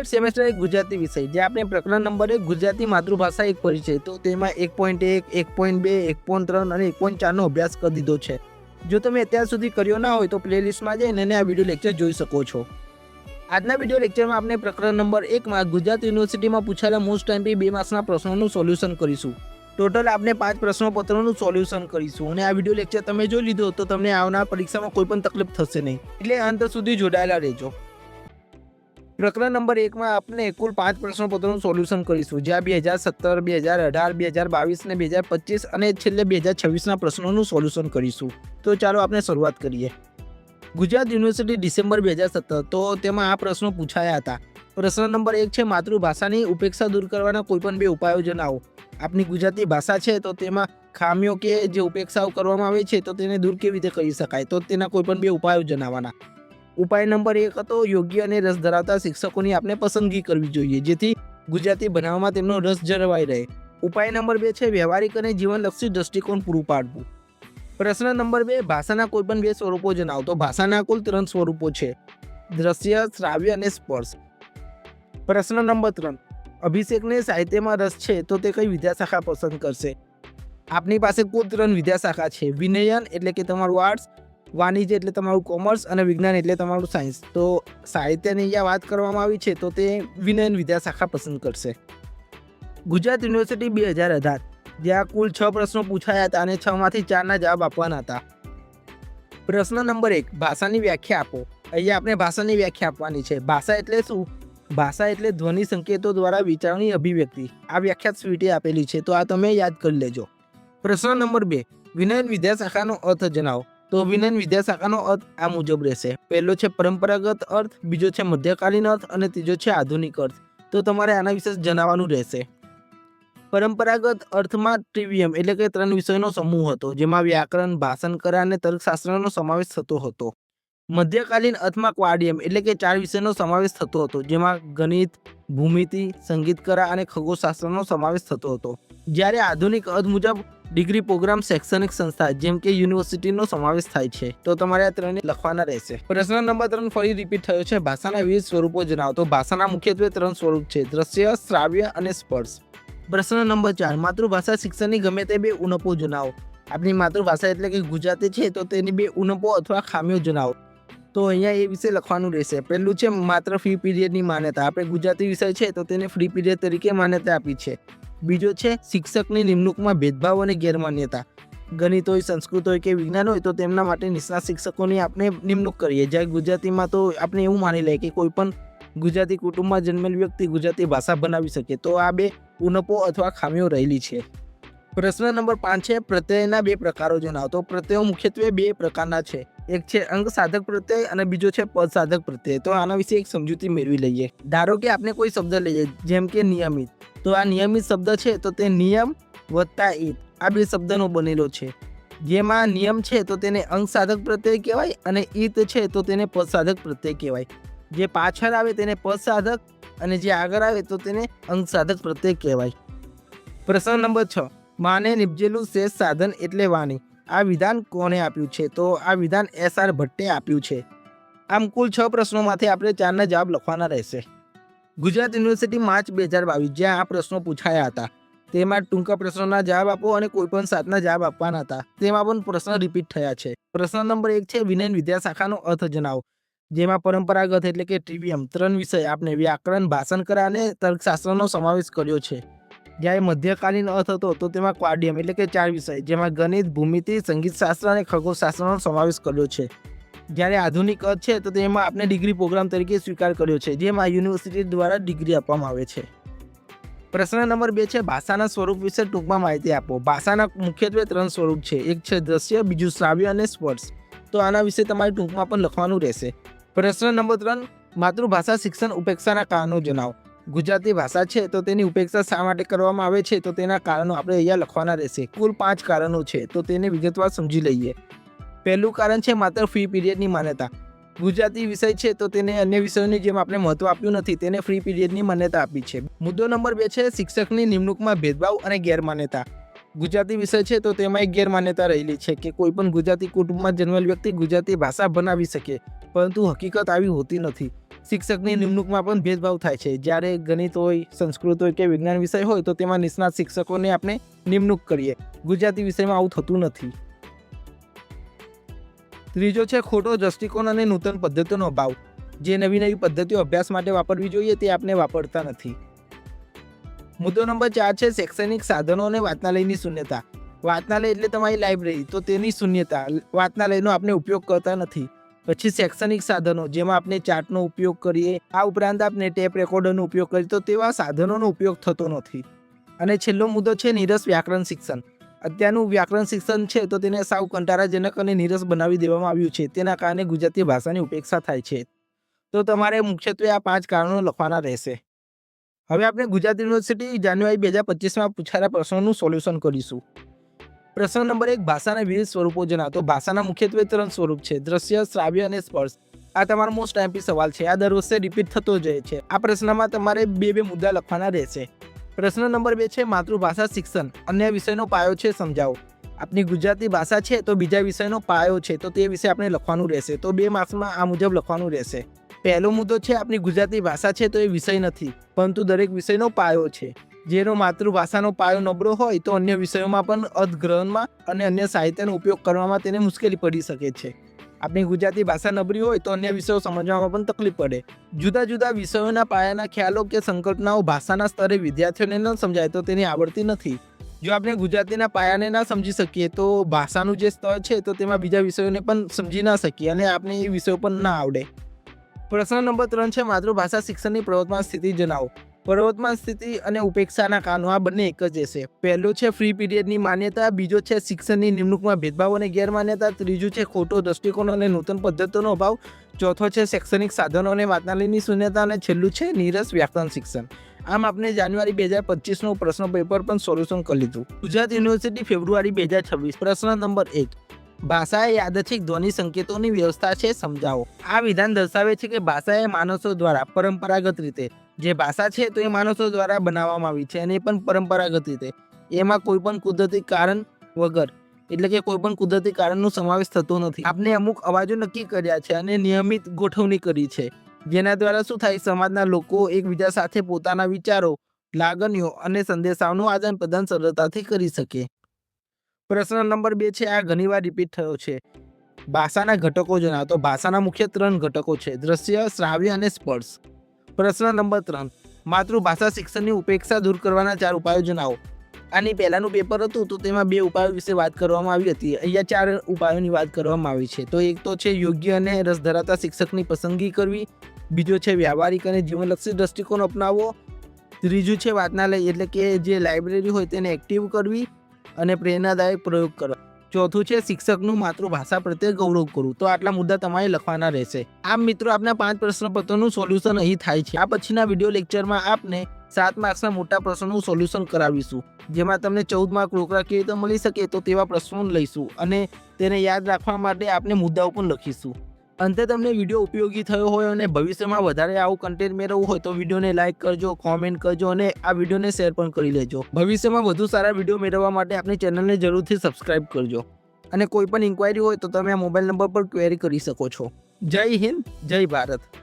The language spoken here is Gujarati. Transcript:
બીએડ સેમેસ્ટર એક ગુજરાતી વિષય જે આપણે પ્રકરણ નંબર 1 ગુજરાતી માતૃભાષા એક પરિચય તો તેમાં 1.1, 1.2, 1.3 અને 1.4નો અભ્યાસ કરી દીધો છે। જો તમે અત્યાર સુધી કર્યો ના હોય તો પ્લેલિસ્ટમાં જઈને આ વિડીયો લેક્ચર જોઈ શકો છો। આજના વિડીયો લેક્ચરમાં આપણે પ્રકરણ નંબર 1માં ગુજરાત યુનિવર્સિટીમાં પૂછાયેલા મોસ્ટ ટાઈમપી 2 માર્ક્સના પ્રશ્નોનું સોલ્યુશન કરીશું। ટોટલ આપણે 5 પ્રશ્નોપત્રોનું સોલ્યુશન કરીશું અને આ વિડીયો લેક્ચર તમે જોઈ લીધો તો તમને આવનાર પરીક્ષામાં કોઈ પણ તકલીફ થશે નહીં, એટલે અંત સુધી જોડાયેલા રહેજો। પ્રકરણ નંબર 1માં આપણે કુલ 5 પ્રશ્નોપત્રોનું સોલ્યુશન કરીશું, જ્યાં 2017, 2018, 2022 ને 2025 અને છેલ્લે 2026ના પ્રશ્નોનું સોલ્યુશન કરીશું। તો ચાલો આપણે શરૂઆત કરીએ। ગુજરાત યુનિવર્સિટી ડિસેમ્બર 2017 તો તેમાં આ પ્રશ્નો પૂછાયા હતા। પ્રશ્ન નંબર 1 છે માતૃભાષાની ઉપેક્ષા દૂર કરવાના કોઈપણ 2 ઉપાયો જણાવો। આપણી ગુજરાતી ભાષા છે તો તેમાં ખામીઓ કે જે ઉપેક્ષાઓ કરવામાં આવે છે તો તેને દૂર કેવી રીતે કરી શકાય, તો તેના કોઈપણ 2 ઉપાયો જણાવવાના। ઉપાય નંબર 1 હતો યોગ્ય અને રસ ધરાવતા શિક્ષકોની આપણે પસંદગી કરવી જોઈએ, જેથી ગુજરાતી ભણાવવામાં તેમનો રસ જળવાઈ રહે। ઉપાય નંબર 2 છે વ્યવહારિક અને જીવનલક્ષી દ્રષ્ટિકોણ પૂરું પાડવું। પ્રશ્ન નંબર 2 ભાષાના કોઈપણ 2 સ્વરૂપો જણાવો। તો ભાષાના કુલ 3 સ્વરૂપો છે, દ્રશ્ય, શ્રાવ્ય અને સ્પર્શ। પ્રશ્ન નંબર 3 અભિષેકને સાહિત્યમાં રસ છે તો તે કઈ વિદ્યાશાખા પસંદ કરશે। આપની પાસે કુલ 3 વિદ્યાશાખા છે, વિનયન એટલે કે તમારું આર્ટ્સ, વાણિજ્ય એટલે તમારું કોમર્સ અને વિજ્ઞાન એટલે તમારું સાયન્સ। તો સાહિત્યની અહીંયા વાત કરવામાં આવી છે તો તે વિનયન વિદ્યાશાખા પસંદ કરશે। ગુજરાત યુનિવર્સિટી 2018 જ્યાં કુલ 6 પ્રશ્નો પૂછાયા હતા અને 6માંથી 4ના જવાબ આપવાના હતા। પ્રશ્ન નંબર 1 ભાષાની વ્યાખ્યા આપો। અહીંયા આપણે ભાષાની વ્યાખ્યા આપવાની છે। ભાષા એટલે શું? ભાષા એટલે ધ્વનિ સંકેતો દ્વારા વિચારની અભિવ્યક્તિ। આ વ્યાખ્યા સ્વીટે આપેલી છે તો આ તમે યાદ કરી લેજો। પ્રશ્ન નંબર 2 વિનયન વિદ્યાશાખાનો અર્થ જણાવો। તો વિનયન વિદ્યાશાખાનો અર્થ આ મુજબ રહેશે। પહેલો છે પરંપરાગત અર્થ, બીજો છે મધ્યકાલીન અર્થ અને ત્રીજો છે આધુનિક અર્થ। તો તમારે આના વિશે જણાવવાનું રહેશે। પરંપરાગત અર્થમાં ટ્રિવિયમ એટલે કે 3 વિષયોનો સમૂહ હતો, જેમાં વ્યાકરણ, ભાષાંતર અને તર્કશાસ્ત્રનો સમાવેશ થતો હતો। મધ્યકાલીન અર્થમાં ક્વાડિયમ એટલે કે 4 વિષયનો સમાવેશ થતો હતો, જેમાં ગણિત, ભૂમિતિ, સંગીતકલા અને ખગોળશાસ્ત્રનો સમાવેશ થતો હતો। જ્યારે આધુનિક અર્થ મુજબ ડિગ્રી પ્રોગ્રામ, શૈક્ષણિક સંસ્થા જેમ કે યુનિવર્સિટીનો સમાવેશ થાય છે। તો તમારે આ 3 લખવાના રહેશે। પ્રશ્ન નંબર 3 ફરી રિપીટ થયો છે, ભાષાના વિવિધ સ્વરૂપો જણાવો। તો ભાષાના મુખ્યત્વે 3 સ્વરૂપ છે, દ્રશ્ય, શ્રાવ્ય અને સ્પર્શ। પ્રશ્ન નંબર 4 માતૃભાષા શિક્ષણની ગમે તે 2 ઉણપો જણાવો। આપણી માતૃભાષા એટલે કે ગુજરાતી છે તો તેની 2 ઉણપો અથવા ખામીઓ જણાવો। તો અહીંયા એ વિશે લખવાનું રહેશે। પહેલું છે માત્ર ફ્રી પીરિયડની માન્યતા। આપણે ગુજરાતી વિષય છે તો તેને ફ્રી પીરિયડ તરીકે માન્યતા આપી છે। બીજો છે શિક્ષકની નિમણૂકમાં ભેદભાવ અને ગેરમાન્યતા। ગણિત હોય, સંસ્કૃત હોય કે વિજ્ઞાન હોય તો તેમના માટે નિષ્ણાત શિક્ષકોની આપણે નિમણૂક કરીએ, જ્યારે ગુજરાતીમાં તો આપણે એવું માની લઈએ કે કોઈ પણ ગુજરાતી કુટુંબમાં જન્મેલ વ્યક્તિ ગુજરાતી ભાષા બનાવી શકે। તો આ 2 ઉણપો અથવા ખામીઓ રહેલી છે। પ્રશ્ન નંબર 5 છે પ્રત્યયના 2 પ્રકારો જણાવો। તો પ્રત્યયો મુખ્યત્વે 2 પ્રકારના છે, એક છે અંગ સાધક પ્રત્યય અને બીજો છે પદ સાધક પ્રત્યય। તો આના વિશે એક સમજૂતી મેળવી લઈએ। ધારો કે આપણે કોઈ શબ્દ લઈએ જેમ કે નિયમિત, તો આ નિયમિત શબ્દ છે તો તે નિયમ વત્તા ઈત આ 2 શબ્દનો બનેલો છે। જેમાં નિયમ છે તો તેને અંગ સાધક પ્રત્યય કહેવાય અને ઈત છે તો તેને પદ સાધક પ્રત્યય કહેવાય। જે પાછળ આવે તેને પદ સાધક અને જે આગળ આવે તો તેને અંગ સાધક પ્રત્યય કહેવાય। પ્રશ્ન નંબર 6 માને નિપજેલું શેષ સાધન એટલે વાણી। આ વિધાન કોણે આપ્યું છે? તો આ વિધાન SR ભટ્ટે આપ્યું છે। આમ કુલ 6 પ્રશ્નોમાંથી આપણે 4ના જવાબ લખવાના રહેશે। ગુજરાત યુનિવર્સિટી માર્ચ 2022 જ્યાં આ પ્રશ્નો પૂછાયા હતા તેમાં ટૂંકા પ્રશ્નોના જવાબ આપો અને કોઈ પણ 7ના જવાબ આપવાના હતા, તેમાં પણ પ્રશ્ન રિપીટ થયા છે। પ્રશ્ન નંબર 1 છે વિનયન વિદ્યાશાખાનો અર્થ જણાવો। જેમાં પરંપરાગત એટલે કે ટ્રિવિયમ 3 વિષય આપણે વ્યાકરણ, ભાષાંતર અને તર્કશાસ્ત્રનો સમાવેશ કર્યો છે। જ્યારે મધ્યકાલીન અર્થ હતો તો તેમાં ક્વાડિયમ એટલે કે 4 વિષય, જેમાં ગણિત, ભૂમિતિ, સંગીતશાસ્ત્ર અને ખગોળશાસ્ત્રનો સમાવેશ કર્યો છે। જ્યારે આધુનિક અર્થ છે તો તેમાં આપણે ડિગ્રી પ્રોગ્રામ તરીકે સ્વીકાર કર્યો છે, જેમાં યુનિવર્સિટી દ્વારા ડિગ્રી આપવામાં આવે છે। પ્રશ્ન નંબર 2 છે ભાષાના સ્વરૂપ વિશે ટૂંકમાં માહિતી આપો। ભાષાના મુખ્યત્વે 3 સ્વરૂપ છે, એક છે દ્રશ્ય, બીજું શ્રાવ્ય અને સ્પર્શ। તો આના વિશે તમારે ટૂંકમાં પણ લખવાનું રહેશે। પ્રશ્ન નંબર 3 માતૃભાષા શિક્ષણ ઉપેક્ષાના કારણો જણાવો। ગુજરાતી ભાષા છે તો તેની ઉપેક્ષા શા માટે કરવામાં આવે છે તો તેના કારણો આપણે અહીંયા લખવાના રહેશે। કુલ 5 કારણો છે તો તેને વિગતવાર સમજી લઈએ। પહેલું કારણ છે માત્ર ફ્રી પીરિયડની માન્યતા। ગુજરાતી વિષય છે તો તેને અન્ય વિષયોની જેમ આપણે મહત્વ આપ્યું નથી, તેને ફ્રી પીરિયડની માન્યતા આપી છે। મુદ્દો નંબર 2 છે શિક્ષકની નિમણૂકમાં ભેદભાવ અને ગેરમાન્યતા। ગુજરાતી વિષય છે તો તેમાં એક ગેરમાન્યતા રહેલી છે કે કોઈ પણ ગુજરાતી કુટુંબમાં જન્મેલ વ્યક્તિ ગુજરાતી ભાષા બનાવી શકે, પરંતુ હકીકત આવી હોતી નથી। શિક્ષકની નિમણૂકમાં પણ ભેદભાવ થાય છે. જ્યારે ગણિત હોય, સંસ્કૃત હોય કે વિજ્ઞાન વિષય હોય તો તેમાં નિષ્ણાત શિક્ષકોને આપણે નિમણૂક કરીએ. ગુજરાતી વિષયમાં આવું થતું નથી. ત્રીજો છે ખોટો દ્રષ્ટિકોણ અને નૂતન પદ્ધતિનો અભાવ. જે નવી નવી પદ્ધતિઓ અભ્યાસ માટે વાપરવી જોઈએ તે આપણે વાપરતા નથી. મુદ્દો નંબર 4 છે શૈક્ષણિક સાધનો અને વાંચનાલયની શૂન્યતા. વાંચનાલય એટલે તમારી લાઇબ્રેરી, તો તેની શૂન્યતા. વાંચનાલયનો આપણે ઉપયોગ કરતા નથી. પછી શૈક્ષણિક સાધનો, જેમાં આપણે ચાર્ટનો ઉપયોગ કરીએ, આ ઉપરાંત આપણે ટેપ રેકોર્ડરનો ઉપયોગ કરીએ, તો તેવા સાધનોનો ઉપયોગ થતો નથી. અને છેલ્લો મુદ્દો છે નીરસ વ્યાકરણ શિક્ષણ. અત્યારનું વ્યાકરણ શિક્ષણ છે તો તેને સાવ કંટાળાજનક અને નીરસ બનાવી દેવામાં આવ્યું છે. તેના કારણે ગુજરાતી ભાષાની ઉપેક્ષા થાય છે. તો તમારે મુખ્યત્વે આ 5 કારણો લખવાના રહેશે. હવે આપણે ગુજરાત યુનિવર્સિટી જાન્યુઆરી 2025માં પૂછાયેલા પ્રશ્નોનું સોલ્યુશન કરીશું. પ્રશ્ન નંબર 1, ભાષાના વિવિધ સ્વરૂપો જણાવો. તો ભાષાના મુખ્યત્વે 3 સ્વરૂપ છે: દ્રશ્ય, શ્રાવ્ય અને સ્પર્શ. આ તમારો મોસ્ટ એમપી સવાલ છે. આ દર વર્ષે રિપીટ થતો જાય છે. આ પ્રશ્નમાં તમારે 2 મુદ્દા લખવાના રહેશે. પ્રશ્ન નંબર 2 છે માતૃભાષા શિક્ષણ. અન્ય વિષયનો પાયો છે, સમજાવો. આપણી ગુજરાતી ભાષા છે તો બીજા વિષયનો પાયો છે, તો તે વિશે આપણે લખવાનું રહેશે. તો 2 માર્ક્સમાં આ મુજબ લખવાનું રહેશે. પહેલો મુદ્દો છે આપણી ગુજરાતી ભાષા છે તો એ વિષય નથી, પરંતુ દરેક વિષયનો પાયો છે. જેનો માતૃભાષાનો પાયો નબળો હોય તો અન્ય વિષયોમાં પણ અર્થગ્રહણમાં અને અન્ય સાહિત્યનો ઉપયોગ કરવામાં તેને મુશ્કેલી પડી શકે છે. આપણી ગુજરાતી ભાષા નબળી હોય તો અન્ય વિષયો સમજવામાં પણ તકલીફ પડે. જુદા જુદા વિષયોના પાયાના ખ્યાલો કે સંકલ્પનાઓ ભાષાના સ્તરે વિદ્યાર્થીઓને ન સમજાય તો તેની આવડતી નથી. જો આપણે ગુજરાતીના પાયાને ના સમજી શકીએ તો ભાષાનું જે સ્તર છે તો તેમાં બીજા વિષયોને પણ સમજી ના શકીએ અને આપણે એ વિષયો પણ ના આવડે. પ્રશ્ન નંબર 3 છે માતૃભાષા શિક્ષણની પ્રવર્તમાન સ્થિતિ જણાવો. પ્રવર્તમાન સ્થિતિ અને ઉપેક્ષાના કારણો આ બંને એક જ છે. પહેલો છે ફ્રી પીરિયડની માન્યતા, બીજો છે શિક્ષણની નિમણૂકમાં ભેદભાવ અને ગેરમાન્યતા, ત્રીજું છે ખોટો દ્રષ્ટિકોણ અને નૂતન પદ્ધતિનો અભાવ, ચોથો છે શૈક્ષણિક સાધનો અને વાંચનાલયની શૂન્યતા અને છેલ્લું છે નીરસ વ્યાકરણ શિક્ષણ. આમ આપણે જાન્યુઆરી 2025નો પ્રશ્ન પેપર પણ સોલ્યુશન કરી લીધું. ગુજરાત યુનિવર્સિટી ફેબ્રુઆરી 2026. પ્રશ્ન નંબર 1, ભાષા એ યાદચ્છિક ધ્વનિ સંકેતોની વ્યવસ્થા છે, સમજાવો. આ વિધાન દર્શાવે છે કે ભાષા એ માણસો દ્વારા પરંપરાગત રીતે, જે ભાષા છે તો એ માણસો દ્વારા બનાવવામાં આવી છે અને એ પણ પરંપરાગત રીતે. એમાં કોઈ પણ કુદરતી કારણ વગર, એટલે કે કોઈ પણ કુદરતી કારણનો સમાવેશ થતો નથી. આપણે અમુક અવાજો નક્કી કર્યા છે અને નિયમિત ગોઠવણી કરી છે, જેના દ્વારા શું થાય, સમાજના લોકો એકબીજા સાથે પોતાના વિચારો, લાગણીઓ અને સંદેશાઓનું આદાન પ્રદાન સરળતાથી કરી શકે. પ્રશ્ન નંબર 2 છે આ ઘણીવાર રિપીટ થયો છે. ભાષાના ઘટકો જણાવો. તો ભાષાના મુખ્ય 3 ઘટકો છે: દ્રશ્ય, શ્રાવ્ય અને સ્પર્શ. પ્રશ્ન નંબર 3, માતૃભાષા શિક્ષણની ઉપેક્ષા દૂર કરવાના 4 ઉપાયો જણાવો. આની પહેલાનું પેપર હતું તો તેમાં 2 ઉપાયો વિશે વાત કરવામાં આવી હતી. અહીંયા 4 ઉપાયોની વાત કરવામાં આવી છે. તો એક તો છે યોગ્ય અને રસ ધરાવતા શિક્ષકની પસંદગી કરવી, બીજો છે વ્યવહારિક અને જીવનલક્ષી દ્રષ્ટિકોણ અપનાવવો, ત્રીજું છે વાંચનાલય એટલે કે જે લાઇબ્રેરી હોય તેને એક્ટિવ કરવી અને પ્રેરણાદાયક પ્રયોગ કરવા, ચોથું છે શિક્ષકનું માતૃભાષા પ્રત્યે ગૌરવ કરવું. તો આટલા મુદ્દા તમારે લખવાના રહેશે. આમ મિત્રો આપના 5 પ્રશ્નપત્રોનું સોલ્યુશન અહીં થાય છે. આ પછીના વિડીયો લેક્ચરમાં આપને 7 માર્ક્સના મોટા પ્રશ્નોનું સોલ્યુશન કરાવીશું, જેમાં તમને 14 માર્ક રોકડા કેવી રીતે મળી શકે તો તેવા પ્રશ્નો લઈશું અને તેને યાદ રાખવા માટે આપણે મુદ્દાઓ પણ લખીશું. અંતે તમને વિડીયો ઉપયોગી થયો હોય અને ભવિષ્યમાં વધારે આવું કન્ટેન્ટ મેળવવું હોય તો વિડીયોને લાઇક કરજો, કોમેન્ટ કરજો અને આ વિડીયોને શેર પણ કરી લેજો. ભવિષ્યમાં વધુ સારા વિડીયો મેળવવા માટે આપણી ચેનલને જરૂરથી સબસ્ક્રાઇબ કરજો અને કોઈ પણ ઇન્ક્વાયરી હોય તો તમે આ મોબાઈલ નંબર પર ક્વેરી કરી શકો છો. જય હિન્દ, જય ભારત.